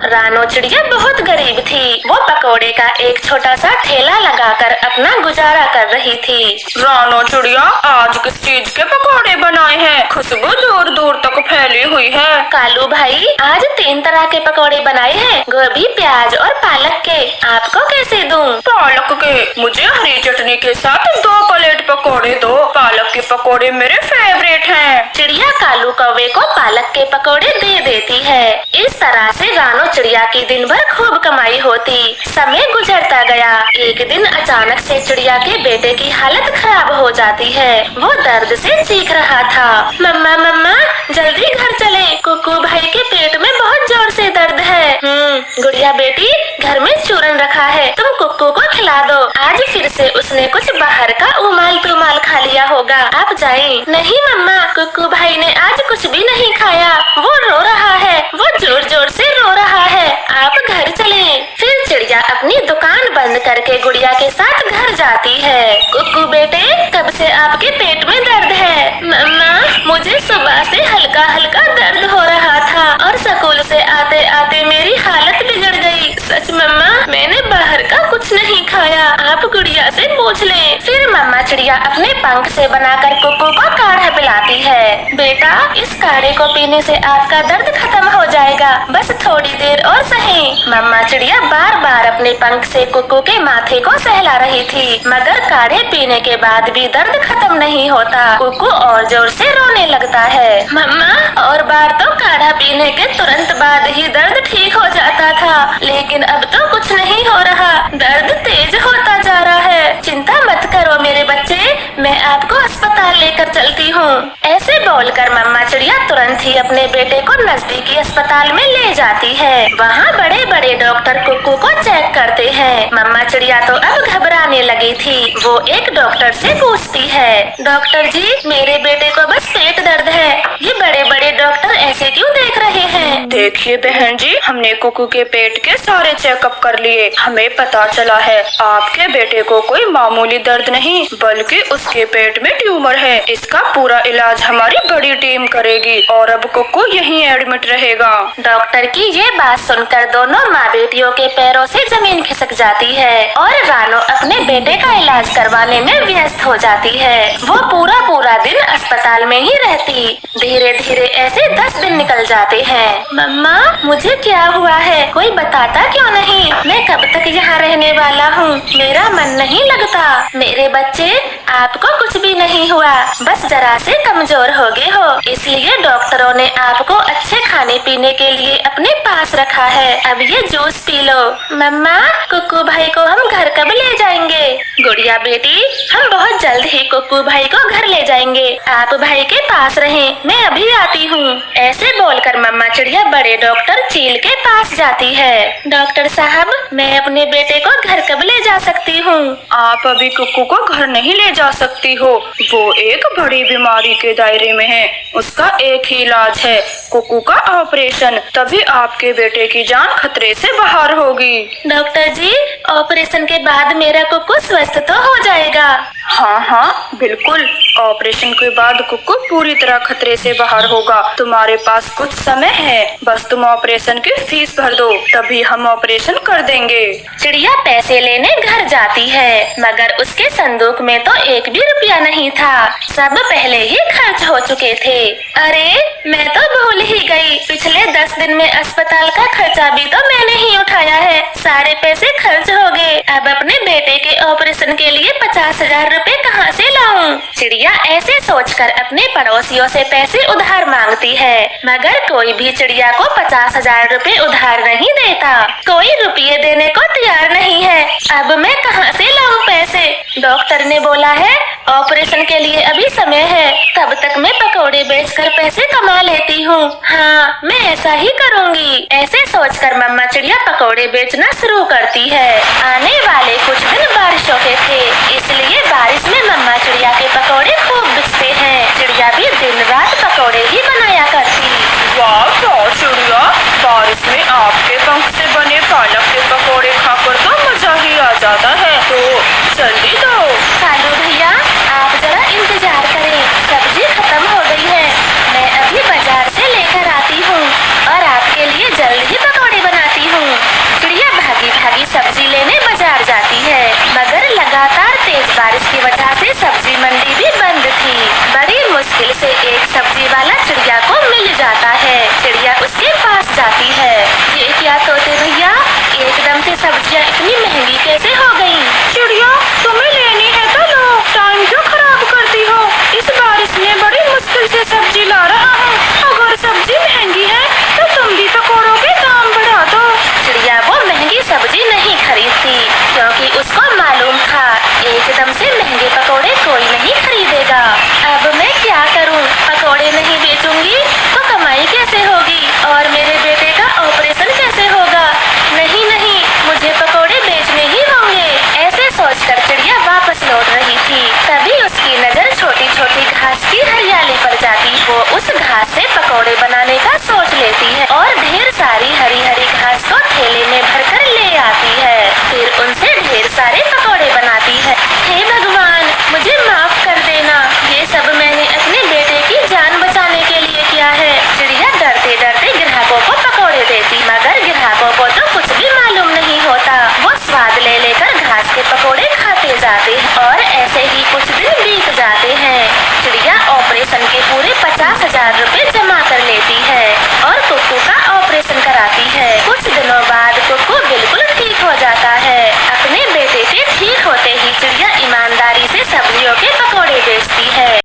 रानो चिड़िया बहुत गरीब थी। वो पकोड़े का एक छोटा सा ठेला लगाकर अपना गुजारा कर रही थी। रानो चिड़िया, आज किस चीज के पकोड़े बनाए हैं? खुशबू दूर दूर तक फैली हुई है। कालू भाई, आज 3 तरह के पकोड़े बनाए हैं, गोभी, प्याज और पालक के। आपको कैसे दूं? पालक के? मुझे हरी चटनी के साथ 2 प्लेट पकोड़े दो। पालक के पकोड़े मेरे फेवरेट हैं। चिड़िया कालू कौवे को पालक के पकोड़े दे देती है। इस तरह से रानो चिड़िया की दिन भर खूब कमाई होती। समय गुजरता गया। एक दिन अचानक से चिड़िया के बेटे की हालत खराब हो जाती है। वो दर्द से चीख रहा था। मम्मा मम्मा, जल्दी घर चले, कुकू भाई के पेट में बहुत जोर से दर्द है। गुड़िया बेटी, घर में चूरन रखा है, तुम कुक्कू को खिला दो। आज फिर से उसने कुछ बाहर का उमाल तुमाल खा लिया होगा, आप जाएं। नहीं मम्मा, कुक्कू भाई ने आज कुछ भी नहीं खाया, वो रो रहा है, वो जोर जोर से रो रहा है, आप घर चलें। फिर चिड़िया अपनी दुकान बंद करके गुड़िया के साथ घर जाती है। कुक्कू बेटे, कब से आपके पेट में दर्द है? मम्मा, मुझे सुबह से हल्का हल्का दर्द हो रहा था और स्कूल से आते आते मेरी हालत बिगड़ गई। सच मम्मा, मैंने बाहर का कुछ नहीं खाया, आप गुड़िया से पूछ लें। फिर मम्मा चिड़िया अपने पंख से बनाकर कुक्कू को काढ़ा पिलाती है। बेटा, इस काढ़े को पीने से आपका दर्द खत्म हो जाएगा, बस थोड़ी देर और सही। मम्मा चिड़िया बार बार अपने पंख से कुक्कू के माथे को सहला रही थी, मगर काढ़े पीने के बाद भी दर्द खत्म नहीं होता। कुक्कू और जोर से रोने लगता है। मम्मा, और बार तो काढ़ा पीने के तुरंत बाद ही दर्द ठीक हो जाता था, लेकिन अब तो कुछ नहीं हो रहा, दर्द तेज होता जा रहा है। चिंता मत करो मेरे बच्चे, मैं आपको अस्पताल लेकर चलती हूँ। ऐसे बोलकर मम्मा चिड़िया तुरंत ही अपने बेटे को नजदीकी अस्पताल में ले जाती है। वहाँ बड़े बड़े डॉक्टर कुक्कू को चेक करते हैं। मम्मा चिड़िया तो अब घबराने लगी थी। वो एक डॉक्टर से पूछती है, डॉक्टर जी, मेरे बेटे को बस पेट दर्द है, ये बड़े बड़े डॉक्टर ऐसे क्यों देख रहे हैं? देखिए बहन जी, हमने कुक्कू के पेट के सारे चेकअप कर लिए। हमें पता चला है आपके बेटे को कोई मामूली दर्द नहीं, बल्कि उसके पेट में ट्यूमर है। इसका पूरा इलाज हमारी बड़ी टीम करेगी और अब कुक्कू यहीं एडमिट रहेगा। डॉक्टर की ये बात सुनकर दोनों माँ बेटियों के पैरों से जमीन खिसक जाती है और रानो अपने बेटे का इलाज करवाने में व्यस्त हो जाती है। वो पूरा पूरा दिन अस्पताल में ही रहती। धीरे धीरे ऐसे 10 दिन निकल जाते हैं। मम्मा, मुझे क्या हुआ है, कोई बताता क्यों नहीं? मैं कब तक यहाँ रहने वाला हूँ, मेरा मन नहीं लगता। मेरे बच्चे, आपको कुछ भी नहीं हुआ, बस जरा से कमजोर हो गए हो, इसलिए डॉक्टरों ने आपको अच्छे खाने पीने के लिए अपने पास रखा है। अब ये जूस पी लो। मम्मा, कुक्कू भाई को हम घर कब ले जाएंगे? गुड़िया बेटी, हम बहुत जल्द ही कुक्कू भाई को घर ले जाएंगे, आप भाई के पास रहें, मैं अभी आती हूँ। ऐसे बोलकर मम्मा चिड़िया बड़े डॉक्टर चील के पास जाती है। डॉक्टर साहब, मैं अपने बेटे को घर कब ले जा सकती हूँ? आप अभी कुक्कू को घर नहीं ले जा सकती हो, वो एक बड़ी बीमारी के दायरे में है। उसका एक ही इलाज है, कुक्कू का ऑपरेशन, तभी आपके बेटे की जान खतरे से बाहर होगी। डॉक्टर जी, ऑपरेशन के बाद मेरा कुक्कू स्वस्थ तो हो जाएगा? हाँ हाँ बिल्कुल, ऑपरेशन के बाद कुक्कू पूरी तरह खतरे से बाहर होगा। तुम्हारे पास कुछ समय है, बस तुम ऑपरेशन की फीस भर दो, तभी हम ऑपरेशन कर देंगे। चिड़िया पैसे लेने घर जाती है, मगर उसके संदूक में तो 1 भी रुपया नहीं था, सब पहले ही खर्च हो चुके थे। अरे, मैं तो भूल ही गई, पिछले 10 दिन में अस्पताल का खर्चा भी तो मैंने ही उठाया है, सारे पैसे खर्च हो गए। अब अपने बेटे के ऑपरेशन के लिए 50,000 रुपए कहाँ से लाऊं? चिड़िया ऐसे सोचकर अपने पड़ोसियों से पैसे उधार मांगती है, मगर कोई भी चिड़िया को 50,000 रुपए उधार नहीं देता। कोई रुपये देने को तैयार नहीं है। अब मैं कहाँ से लाऊं पैसे? डॉक्टर ने बोला है ऑपरेशन के लिए अभी समय है, तब तक मैं पकौड़े बेचकर पैसे कमा लेती हूँ। हाँ, मैं ऐसा ही करूँगी। ऐसे सोचकर मम्मा चिड़िया पकौड़े बेचना शुरू करती है। आने वाले कुछ दिन बारिशों के थे, इसलिए बारिश में मम्मा चिड़िया के पकौड़े खूब बिकते हैं। चिड़िया भी दिन रात पकौड़े ही बनाया करती। वाह चिड़िया, बारिश में आपके पंख से बने पालक के पकौड़े खाकर तो मजा ही आ जाता है, तो जल्दी दो। कालू भैया, आप जरा इंतजार करें, सब्जी खत्म हो गई है, मैं अभी बाजार से लेकर आती हूँ और आपके लिए जल्द ही पकौड़े बनाती कैसे हो